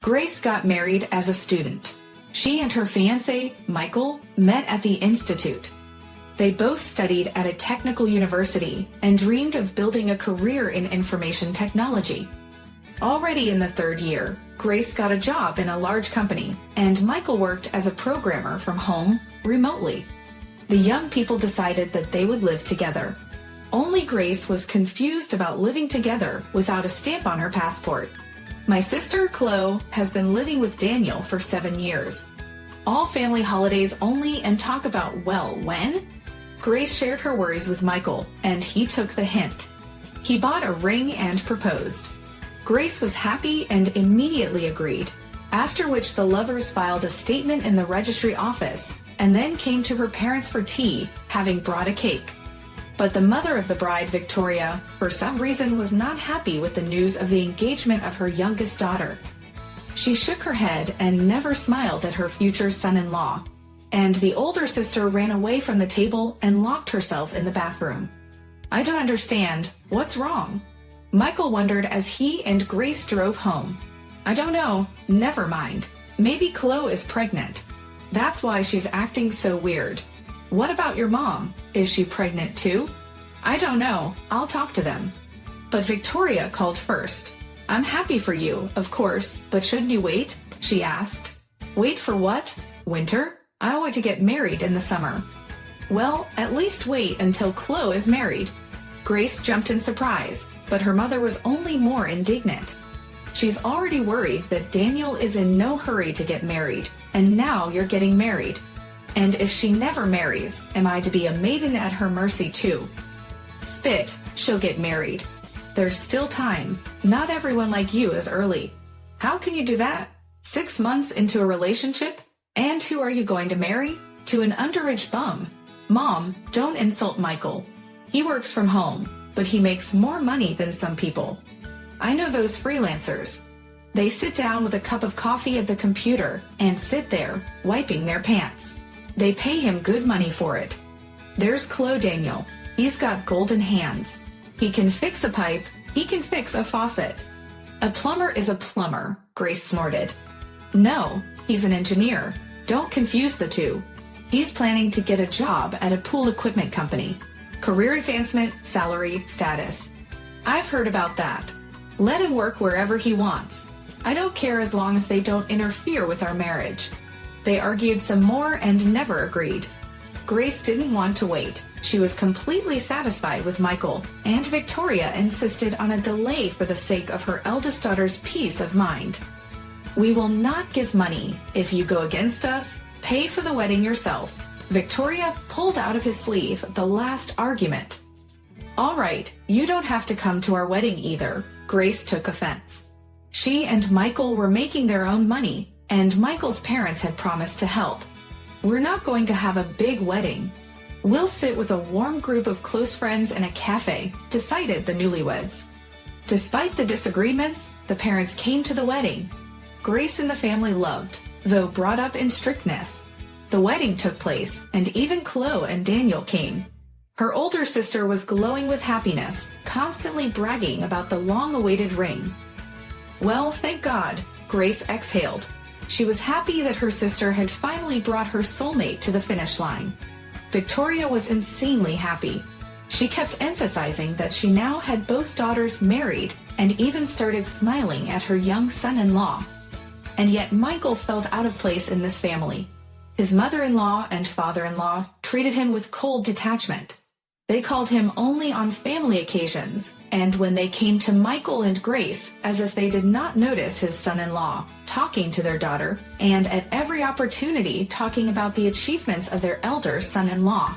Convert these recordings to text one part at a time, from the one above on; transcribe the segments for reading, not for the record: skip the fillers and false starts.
Grace got married as a student. She and her fiancé, Michael, met at the institute. They both studied at a technical university and dreamed of building a career in information technology. Already in the third year, Grace got a job in a large company, and Michael worked as a programmer from home, remotely. The young people decided that they would live together. Only Grace was confused about living together without a stamp on her passport. My sister, Chloe, has been living with Daniel for 7 years. All family holidays only and talk about, well, when? Grace shared her worries with Michael, and he took the hint. He bought a ring and proposed. Grace was happy and immediately agreed, after which the lovers filed a statement in the registry office and then came to her parents for tea, having brought a cake. But the mother of the bride, Victoria, for some reason was not happy with the news of the engagement of her youngest daughter. She shook her head and never smiled at her future son-in-law, and the older sister ran away from the table and locked herself in the bathroom. I don't understand. What's wrong? Michael wondered as he and Grace drove home. I don't know. Never mind. Maybe Chloe is pregnant. That's why she's acting so weird. What about your mom? Is she pregnant too? I don't know. I'll talk to them. But Victoria called first. I'm happy for you, of course, but shouldn't you wait? She asked. Wait for what? Winter? I want to get married in the summer. Well, at least wait until Chloe is married. Grace jumped in surprise, but her mother was only more indignant. She's already worried that Daniel is in no hurry to get married, and now you're getting married. And if she never marries, am I to be a maiden at her mercy too? Spit, she'll get married. There's still time. Not everyone like you is early. How can you do that? 6 months into a relationship? And who are you going to marry? To an underage bum. Mom, don't insult Michael. He works from home, but he makes more money than some people. I know those freelancers. They sit down with a cup of coffee at the computer and sit there, wiping their pants. They pay him good money for it. There's Chloe Daniel. He's got golden hands. He can fix a pipe. He can fix a faucet. A plumber is a plumber, Grace snorted. No, he's an engineer. Don't confuse the two. He's planning to get a job at a pool equipment company. Career advancement, salary, status. I've heard about that. Let him work wherever he wants. I don't care as long as they don't interfere with our marriage. They argued some more and never agreed. Grace didn't want to wait. She was completely satisfied with Michael, and Victoria insisted on a delay for the sake of her eldest daughter's peace of mind. We will not give money. If you go against us, pay for the wedding yourself. Victoria pulled out of his sleeve the last argument. All right, you don't have to come to our wedding either. Grace took offense. She and Michael were making their own money, and Michael's parents had promised to help. We're not going to have a big wedding. We'll sit with a warm group of close friends in a cafe, decided the newlyweds. Despite the disagreements, the parents came to the wedding. Grace and the family loved, though brought up in strictness. The wedding took place, and even Chloe and Daniel came. Her older sister was glowing with happiness, constantly bragging about the long-awaited ring. Well, thank God, Grace exhaled. She was happy that her sister had finally brought her soulmate to the finish line. Victoria was insanely happy. She kept emphasizing that she now had both daughters married and even started smiling at her young son-in-law. And yet Michael felt out of place in this family. His mother-in-law and father-in-law treated him with cold detachment. They called him only on family occasions, and when they came to Michael and Grace, as if they did not notice his son-in-law, talking to their daughter, and at every opportunity talking about the achievements of their elder son-in-law.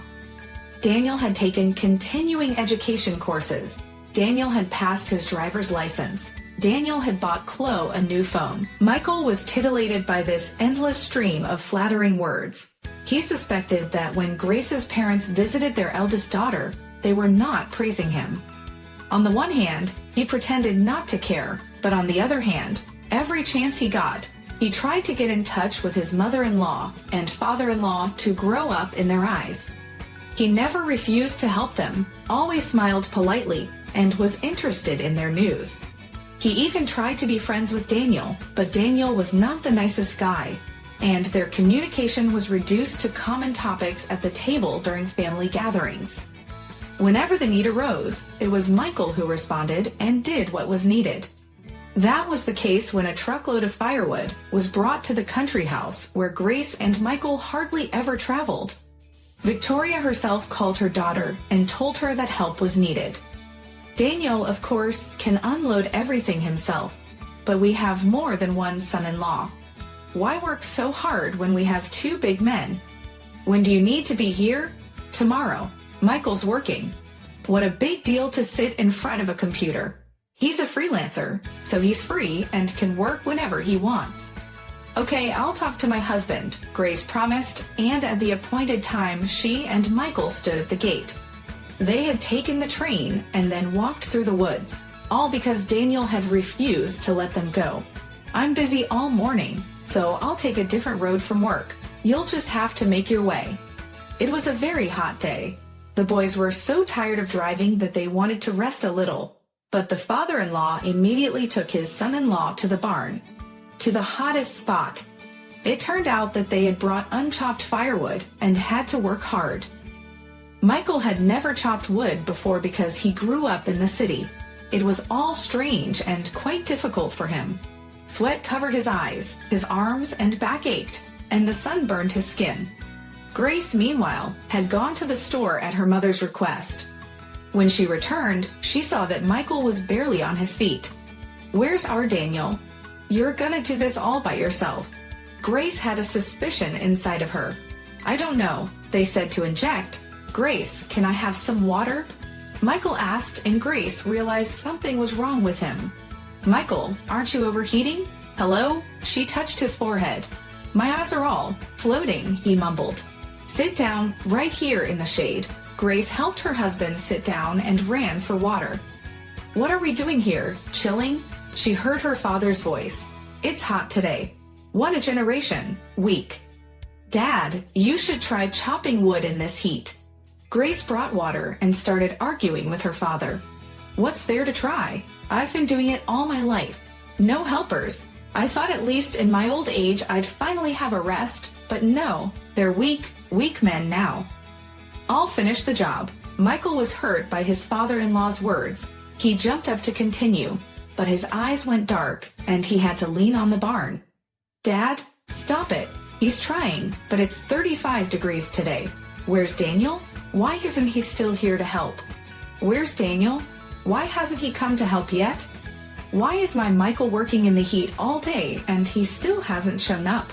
Daniel had taken continuing education courses. Daniel had passed his driver's license. Daniel had bought Chloe a new phone. Michael was titillated by this endless stream of flattering words. He suspected that when Grace's parents visited their eldest daughter, they were not praising him. On the one hand, he pretended not to care, but on the other hand, every chance he got, he tried to get in touch with his mother-in-law and father-in-law to grow up in their eyes. He never refused to help them, always smiled politely, and was interested in their news. He even tried to be friends with Daniel, but Daniel was not the nicest guy, and their communication was reduced to common topics at the table during family gatherings. Whenever the need arose, it was Michael who responded and did what was needed. That was the case when a truckload of firewood was brought to the country house where Grace and Michael hardly ever traveled. Victoria herself called her daughter and told her that help was needed. Daniel, of course, can unload everything himself, but we have more than one son-in-law. Why work so hard when we have two big men? When do you need to be here? Tomorrow. Michael's working. What a big deal to sit in front of a computer. He's a freelancer, so he's free and can work whenever he wants. Okay, I'll talk to my husband, Grace promised, and at the appointed time, she and Michael stood at the gate. They had taken the train and then walked through the woods, all because Daniel had refused to let them go. I'm busy all morning, so I'll take a different road from work. You'll just have to make your way. It was a very hot day. The boys were so tired of driving that they wanted to rest a little, but the father-in-law immediately took his son-in-law to the barn, to the hottest spot. It turned out that they had brought unchopped firewood and had to work hard. Michael had never chopped wood before because he grew up in the city. It was all strange and quite difficult for him. Sweat covered his eyes, his arms and back ached, and the sun burned his skin. Grace, meanwhile, had gone to the store at her mother's request. When she returned, she saw that Michael was barely on his feet. "Where's our Daniel? You're gonna do this all by yourself." Grace had a suspicion inside of her. "I don't know," they said to inject. "Grace, can I have some water?" Michael asked, and Grace realized something was wrong with him. "Michael, aren't you overheating? Hello?" She touched his forehead. "My eyes are all floating," he mumbled. "Sit down right here in the shade." Grace helped her husband sit down and ran for water. "What are we doing here? Chilling?" She heard her father's voice. "It's hot today." "What a generation. Weak." "Dad, you should try chopping wood in this heat." Grace brought water and started arguing with her father. "What's there to try? I've been doing it all my life. No helpers. I thought at least in my old age I'd finally have a rest, but no, they're weak men now." "I'll finish the job." Michael was hurt by his father-in-law's words. He jumped up to continue, but his eyes went dark and he had to lean on the barn. "Dad, stop it. He's trying, but it's 35 degrees today. Where's Daniel? Why isn't he still here to help? Where's Daniel? Why hasn't he come to help yet? Why is my Michael working in the heat all day and he still hasn't shown up?"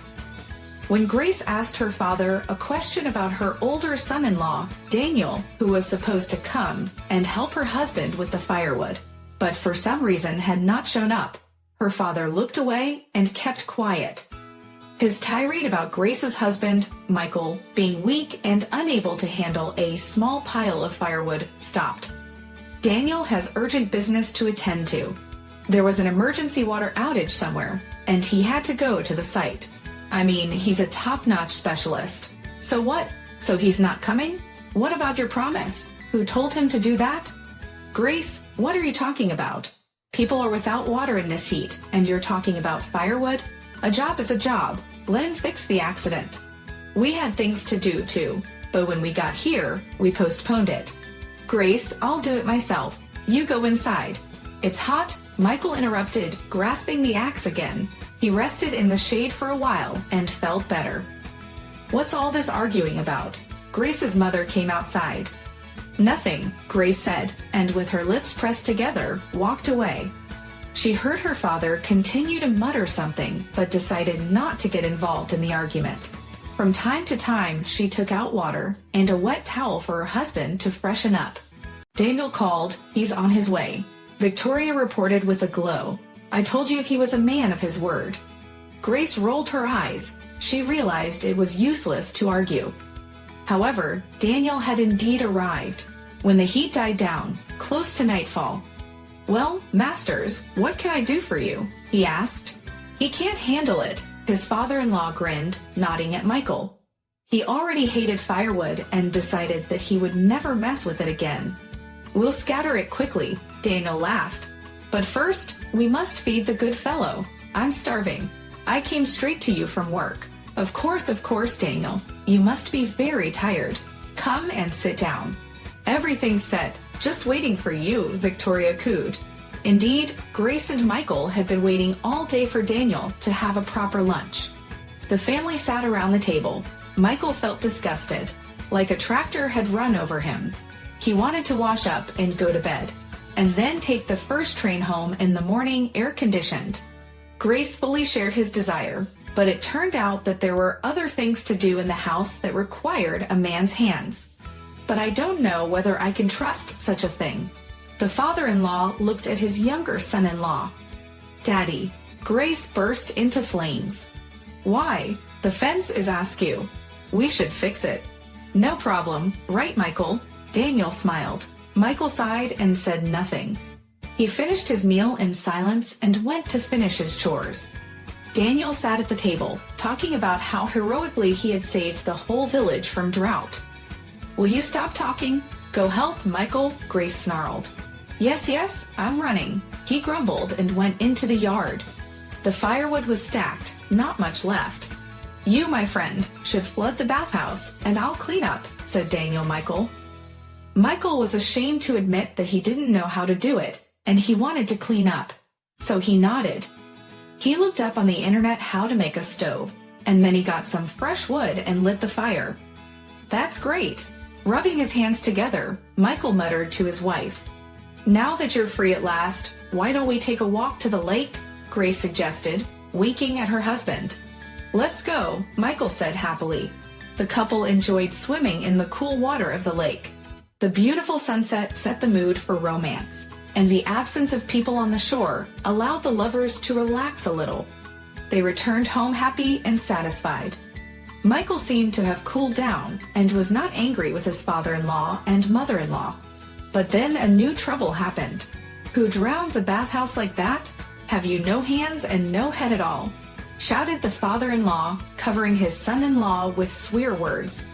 When Grace asked her father a question about her older son-in-law, Daniel, who was supposed to come and help her husband with the firewood, but for some reason had not shown up, her father looked away and kept quiet. His tirade about Grace's husband, Michael, being weak and unable to handle a small pile of firewood stopped. "Daniel has urgent business to attend to. There was an emergency water outage somewhere, and he had to go to the site. I mean, he's a top-notch specialist. So what? So he's not coming? What about your promise? Who told him to do that?" "Grace, what are you talking about? People are without water in this heat, and you're talking about firewood? A job is a job. Let him fix the accident. We had things to do, too, but when we got here, we postponed it." "Grace, I'll do it myself. You go inside." "It's hot," Michael interrupted, grasping the axe again. He rested in the shade for a while and felt better. "What's all this arguing about?" Grace's mother came outside. "Nothing," Grace said, and with her lips pressed together, walked away. She heard her father continue to mutter something, but decided not to get involved in the argument. From time to time, she took out water and a wet towel for her husband to freshen up. Daniel called. "He's on his way." Victoria reported with a glow. "I told you he was a man of his word." Grace rolled her eyes. She realized it was useless to argue. However, Daniel had indeed arrived. When the heat died down, close to nightfall. "Well, Masters, what can I do for you?" he asked. "He can't handle it," his father-in-law grinned, nodding at Michael. He already hated firewood and decided that he would never mess with it again. "We'll scatter it quickly," Daniel laughed. But first, we must feed the good fellow. I'm starving. I came straight to you from work. Of course, Daniel. You must be very tired. Come and sit down. Everything's set, just waiting for you, Victoria cooed. Indeed, Grace and Michael had been waiting all day for Daniel to have a proper lunch. The family sat around the table. Michael felt disgusted, like a tractor had run over him. He wanted to wash up and go to bed, and then take the first train home in the morning air-conditioned. Grace fully shared his desire, but it turned out that there were other things to do in the house that required a man's hands. But I don't know whether I can trust such a thing. The father-in-law looked at his younger son-in-law. Daddy, Grace burst into flames. Why? The fence is askew. We should fix it. No problem, right, Michael? Daniel smiled. Michael sighed and said nothing. He finished his meal in silence and went to finish his chores. Daniel sat at the table, talking about how heroically he had saved the whole village from drought. Will you stop talking? Go help, Michael, Grace snarled. Yes, I'm running, he grumbled and went into the yard. The firewood was stacked, not much left. You, my friend, should flood the bathhouse, and I'll clean up, said Daniel Michael. Michael was ashamed to admit that he didn't know how to do it, and he wanted to clean up. So he nodded. He looked up on the internet how to make a stove, and then he got some fresh wood and lit the fire. That's great. Rubbing his hands together, Michael muttered to his wife. Now that you're free at last, why don't we take a walk to the lake? Grace suggested, winking at her husband. Let's go, Michael said happily. The couple enjoyed swimming in the cool water of the lake. The beautiful sunset set the mood for romance, and the absence of people on the shore allowed the lovers to relax a little. They returned home happy and satisfied. Michael seemed to have cooled down and was not angry with his father-in-law and mother-in-law. But then a new trouble happened. Who drowns a bathhouse like that? Have you no hands and no head at all? Shouted the father-in-law, covering his son-in-law with swear words.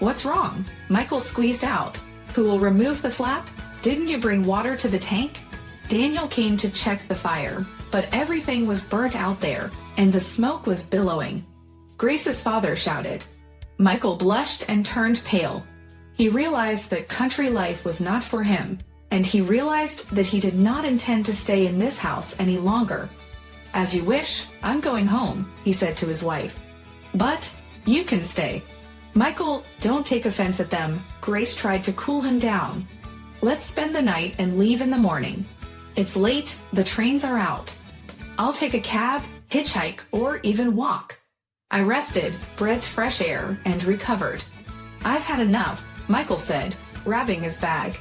What's wrong? Michael squeezed out. Who will remove the flap? Didn't you bring water to the tank? Daniel came to check the fire, but everything was burnt out there, and the smoke was billowing. Grace's father shouted. Michael blushed and turned pale. He realized that country life was not for him, and he realized that he did not intend to stay in this house any longer. As you wish, I'm going home, he said to his wife. But you can stay. Michael, don't take offense at them. Grace tried to cool him down. Let's spend the night and leave in the morning. It's late, the trains are out. I'll take a cab, hitchhike, or even walk. I rested, breathed fresh air, and recovered. I've had enough, Michael said, grabbing his bag.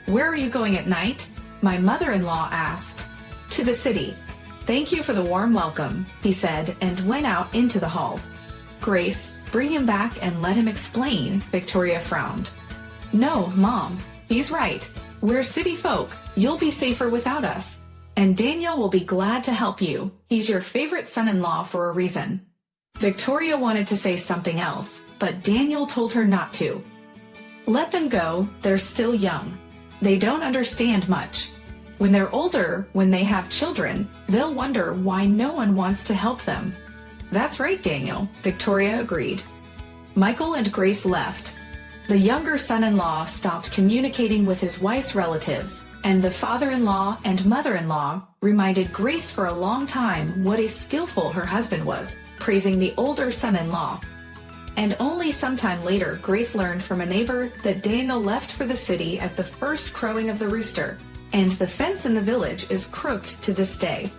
Where are you going at night? My mother-in-law asked. To the city. Thank you for the warm welcome, he said, and went out into the hall. Grace, bring him back and let him explain, Victoria frowned. No, Mom, he's right. We're city folk. You'll be safer without us. And Daniel will be glad to help you. He's your favorite son-in-law for a reason. Victoria wanted to say something else, but Daniel told her not to. Let them go, they're still young. They don't understand much. When they're older, when they have children, they'll wonder why no one wants to help them. That's right, Daniel, Victoria agreed. Michael and Grace left. The younger son-in-law stopped communicating with his wife's relatives, and the father-in-law and mother-in-law reminded Grace for a long time what a skillful her husband was, praising the older son-in-law. And only sometime later, Grace learned from a neighbor that Daniel left for the city at the first crowing of the rooster, and the fence in the village is crooked to this day.